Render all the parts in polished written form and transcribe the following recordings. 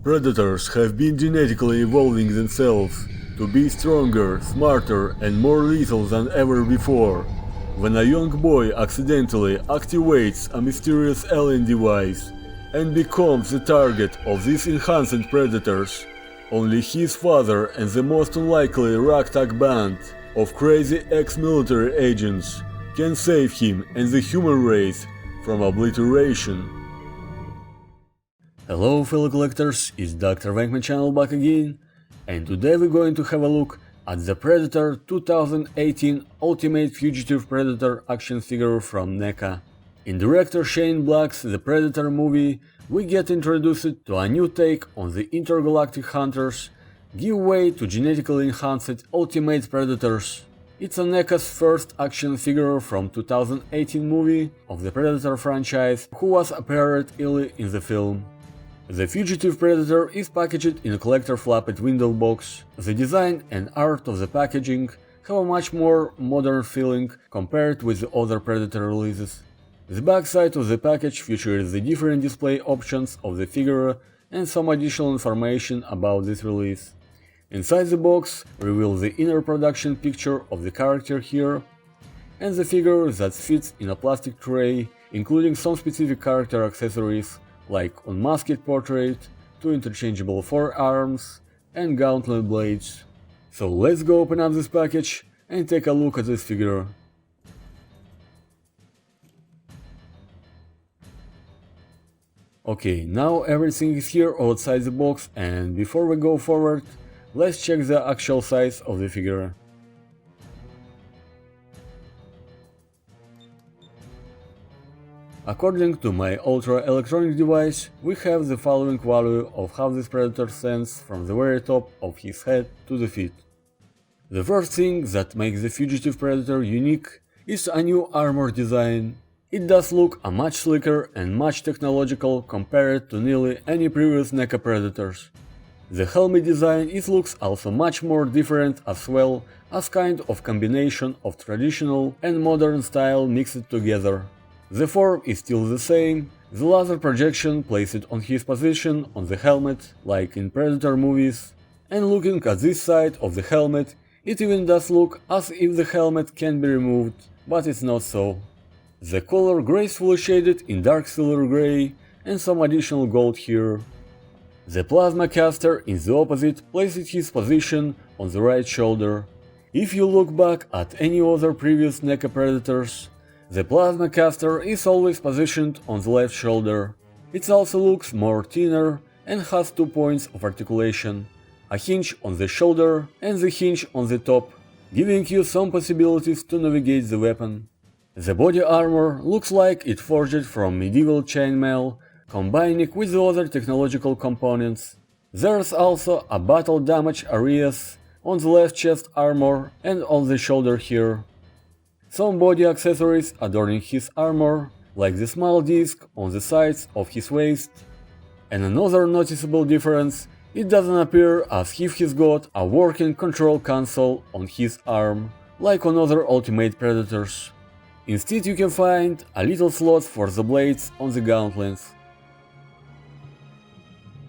Predators have been genetically evolving themselves to be stronger, smarter and more lethal than ever before. When a young boy accidentally activates a mysterious alien device and becomes the target of these enhanced predators, only his father and the most unlikely ragtag band of crazy ex-military agents can save him and the human race from obliteration. Hello fellow collectors, it's Dr.Vankman channel back again, and today we're going to have a look at the Predator 2018 Ultimate Fugitive Predator Action Figure from NECA. In director Shane Black's The Predator movie, we get introduced to a new take on the intergalactic hunters, give way to genetically enhanced Ultimate Predators. It's a NECA's first action figure from 2018 movie of the Predator franchise, who was appeared early in the film. The Fugitive Predator is packaged in a collector flapped window box. The design and art of the packaging have a much more modern feeling compared with the other Predator releases. The backside of the package features the different display options of the figure and some additional information about this release. Inside the box reveals the inner production picture of the character here and the figure that fits in a plastic tray, including some specific character accessories like unmasked portrait, two interchangeable forearms and gauntlet blades. So let's go open up this package and take a look at this figure. Okay, now everything is here outside the box, and before we go forward, let's check the actual size of the figure. According to my ultra-electronic device, we have the following value of how this Predator stands from the very top of his head to the feet. The first thing that makes the Fugitive Predator unique is a new armor design. It does look a much slicker and much technological compared to nearly any previous NECA Predators. The helmet design looks also much more different as well, as kind of combination of traditional and modern style mixed together. The form is still the same, the laser projection placed on his position on the helmet, like in Predator movies, and looking at this side of the helmet, it even does look as if the helmet can be removed, but it's not so. The color gracefully shaded in dark silver gray and some additional gold here. The plasma caster in the opposite placed his position on the right shoulder. If you look back at any other previous NECA Predators, the plasma caster is always positioned on the left shoulder. It also looks more thinner and has 2 points of articulation, a hinge on the shoulder and the hinge on the top, giving you some possibilities to navigate the weapon. The body armor looks like it forged from medieval chainmail, combining with the other technological components. There's also a battle damage areas on the left chest armor and on the shoulder here. Some body accessories adorning his armor, like the small disc on the sides of his waist. And another noticeable difference, it doesn't appear as if he's got a working control console on his arm, like on other Ultimate Predators. Instead you can find a little slot for the blades on the gauntlets.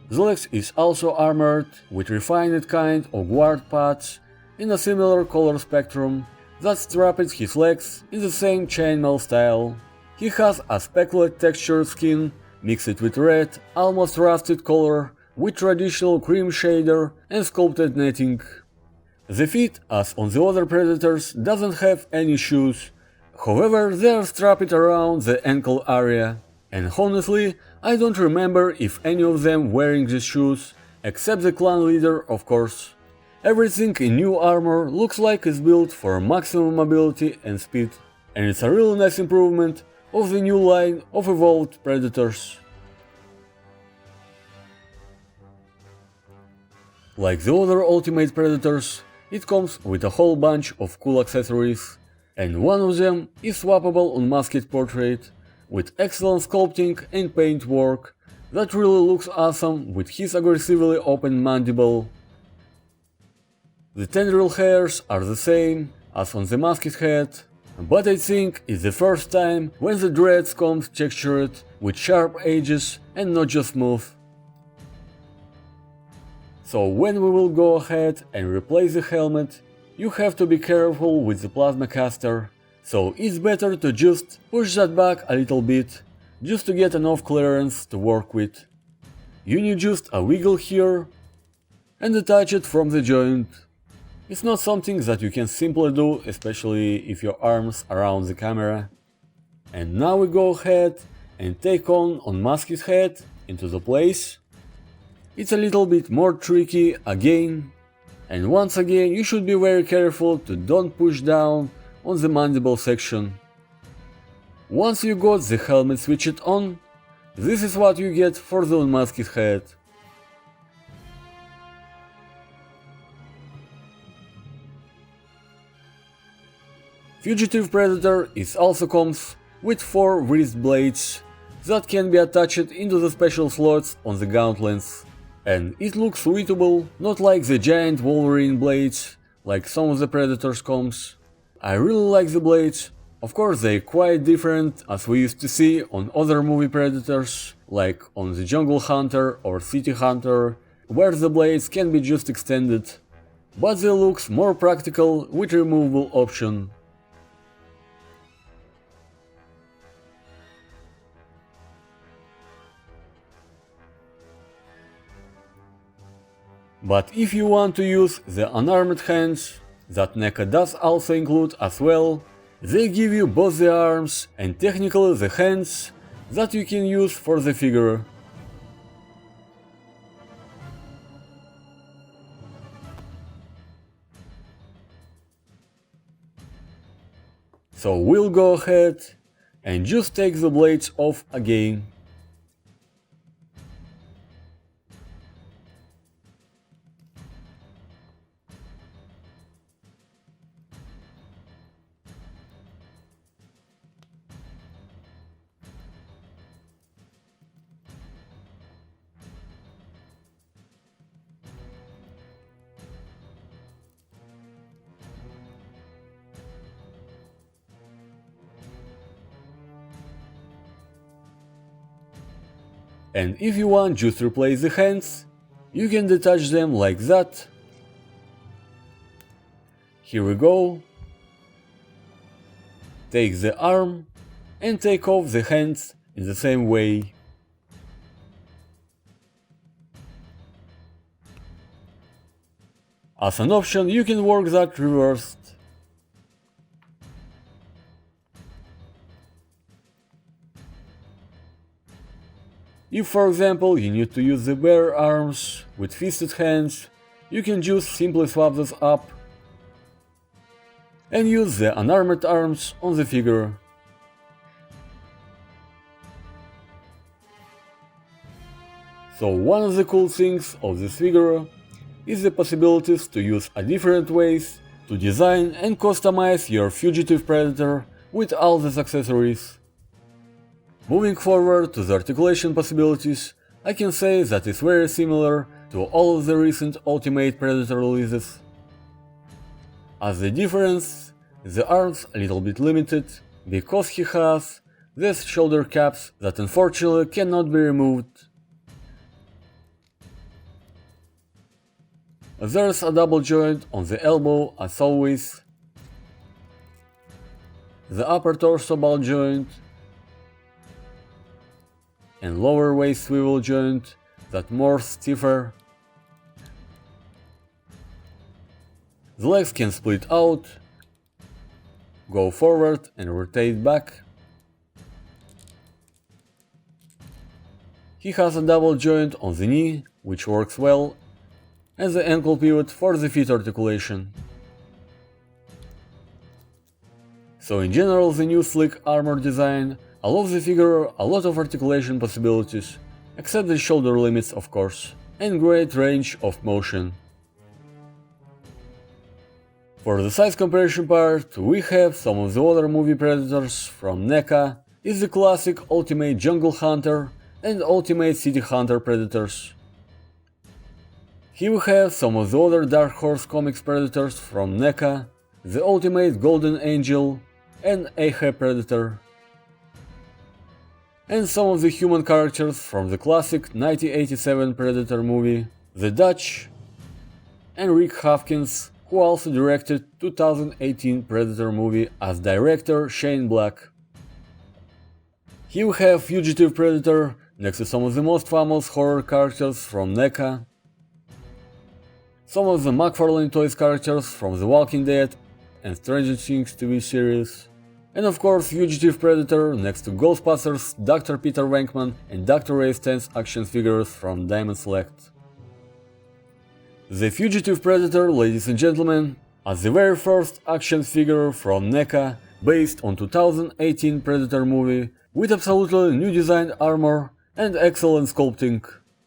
The legs is also armored with refined kind of guard pads in a similar color spectrum that straps his legs in the same chainmail style. He has a speckled textured skin mixed with red, almost rusted color with traditional cream shader and sculpted netting. The feet, as on the other Predators, doesn't have any shoes. However, they are strapped around the ankle area, and honestly, I don't remember if any of them wearing these shoes, except the clan leader of course. Everything in new armor looks like it's built for maximum mobility and speed, and it's a really nice improvement of the new line of evolved Predators. Like the other Ultimate Predators, it comes with a whole bunch of cool accessories, and one of them is swappable unmasked portrait, with excellent sculpting and paint work that really looks awesome with his aggressively open mandible. The tendril hairs are the same as on the masked head, but I think it's the first time when the dreads come textured with sharp edges and not just smooth. So when we will go ahead and replace the helmet, you have to be careful with the plasma caster, so it's better to just push that back a little bit, just to get enough clearance to work with. You need just a wiggle here and detach it from the joint. It's not something that you can simply do, especially if your arm's around the camera. And now we go ahead and take on unmask his head into the place. It's a little bit more tricky again, and once again you should be very careful to don't push down on the mandible section. Once you got the helmet switched on, this is what you get for the unmasked head. Fugitive Predator also comes with 4 wrist blades that can be attached into the special slots on the gauntlets. And it looks suitable, not like the giant Wolverine blades, like some of the Predators comes. I really like the blades. Of course they're quite different as we used to see on other movie Predators, like on the Jungle Hunter or City Hunter, where the blades can be just extended. But they look more practical with removable option. But if you want to use the unarmed hands, that NECA does also include as well, they give you both the arms and technically the hands that you can use for the figure. So we'll go ahead and just take the blades off again. And if you want just to replace the hands, you can detach them like that. Here we go. Take the arm and take off the hands in the same way. As an option, you can work that reversed. If for example you need to use the bare arms with fisted hands, you can just simply swap those up and use the unarmed arms on the figure. So one of the cool things of this figure is the possibilities to use a different ways to design and customize your Fugitive Predator with all these accessories. Moving forward to the articulation possibilities, I can say that it's very similar to all of the recent Ultimate Predator releases. As the difference, the arms a little bit limited, because he has these shoulder caps that unfortunately cannot be removed. There's a double joint on the elbow as always, the upper torso ball joint, and lower waist swivel joint that more stiffer. The legs can split out, go forward and rotate back. He has a double joint on the knee, which works well, and the ankle pivot for the feet articulation. So in general, the new slick armor design allows the figure a lot of articulation possibilities, except the shoulder limits of course, and great range of motion. For the size comparison part, we have some of the other movie Predators from NECA, is the classic Ultimate Jungle Hunter and Ultimate City Hunter Predators. Here we have some of the other Dark Horse Comics Predators from NECA, the Ultimate Golden Angel and Ahab Predator, and some of the human characters from the classic 1987 Predator movie, the Dutch, and Rick Hopkins, who also directed 2018 Predator movie as director Shane Black. Here we have Fugitive Predator next to some of the most famous horror characters from NECA, some of the McFarlane Toys characters from The Walking Dead and Stranger Things TV series, and of course Fugitive Predator next to Ghostbusters, Dr. Peter Vankman and Dr. Ray Stantz action figures from Diamond Select. The Fugitive Predator, ladies and gentlemen, as the very first action figure from NECA based on 2018 Predator movie with absolutely new designed armor and excellent sculpting.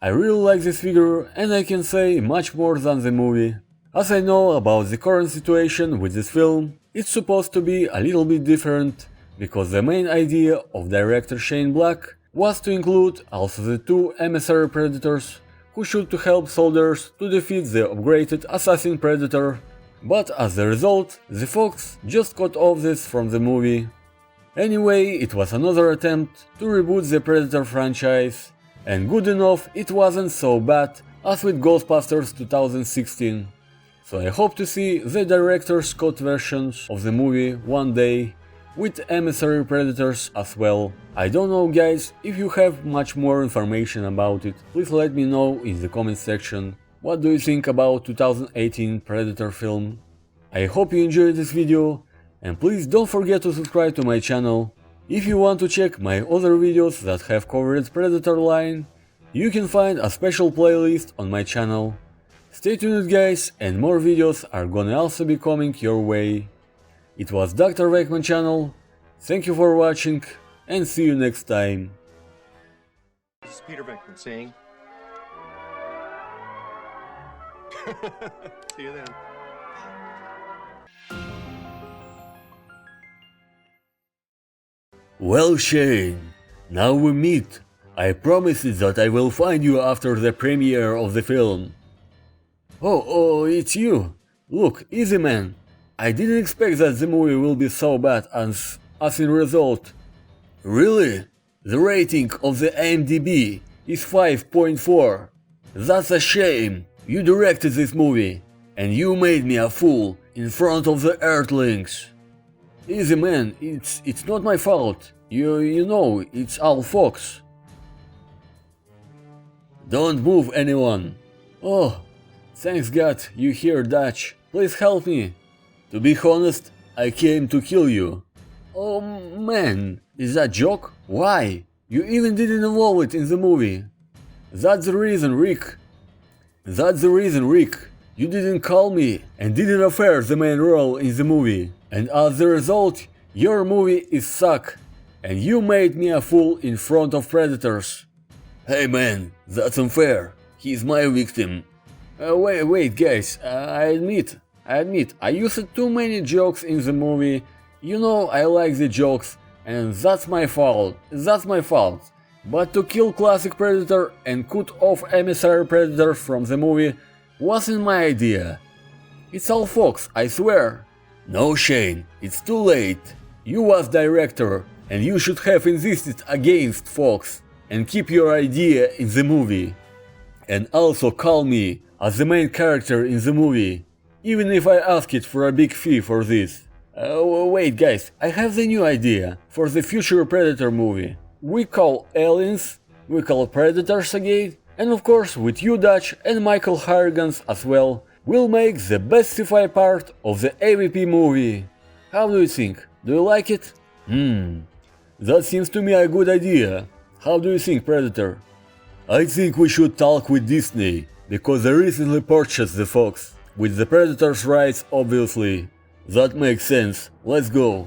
I really like this figure and I can say much more than the movie. As I know about the current situation with this film, it's supposed to be a little bit different, because the main idea of director Shane Black was to include also the two emissary predators who should to help soldiers to defeat the upgraded assassin predator, but as a result, the Fox just cut off this from the movie. Anyway, it was another attempt to reboot the Predator franchise, and good enough it wasn't so bad as with Ghostbusters 2016. So I hope to see the director's cut versions of the movie one day, with emissary predators as well. I don't know guys, if you have much more information about it, please let me know in the comment section. What do you think about 2018 Predator film? I hope you enjoyed this video, and please don't forget to subscribe to my channel. If you want to check my other videos that have covered Predator line, you can find a special playlist on my channel. Stay tuned guys, and more videos are gonna also be coming your way. It was Dr.Vankman channel, thank you for watching, and see you next time. This is Peter Vankman saying, see you then. Well Shane, now we meet. I promised that I will find you after the premiere of the film. Oh, it's you. Look, easy man. I didn't expect that the movie will be so bad as in result. Really? The rating of the IMDb is 5.4. That's a shame. You directed this movie, and you made me a fool in front of the Earthlings. Easy man, it's not my fault. You know, it's all Fox. Don't move anyone. Oh, thanks God, you hear Dutch. Please help me. To be honest, I came to kill you. Oh man, is that a joke? Why? You even didn't involve it in the movie. That's the reason, Rick. That's the reason, Rick. You didn't call me and didn't offer the main role in the movie. And as a result, your movie is suck. And you made me a fool in front of predators. Hey man, that's unfair. He's my victim. Wait guys, I admit, I used too many jokes in the movie. You know I like the jokes, and that's my fault. But to kill classic Predator and cut off emissary Predator from the movie wasn't my idea. It's all Fox, I swear. No Shane, it's too late. You was director, and you should have insisted against Fox and keep your idea in the movie. And also call me as the main character in the movie, even if I asked for a big fee for this. Wait guys, I have the new idea for the future Predator movie. We call aliens, we call predators again, and of course with you Dutch and Michael Harrigan as well, we'll make the best sci-fi part of the AVP movie. How do you think? Do you like it? That seems to me a good idea. How do you think, Predator? I think we should talk with Disney, because they recently purchased the Fox, with the Predator's rights obviously. That makes sense, let's go.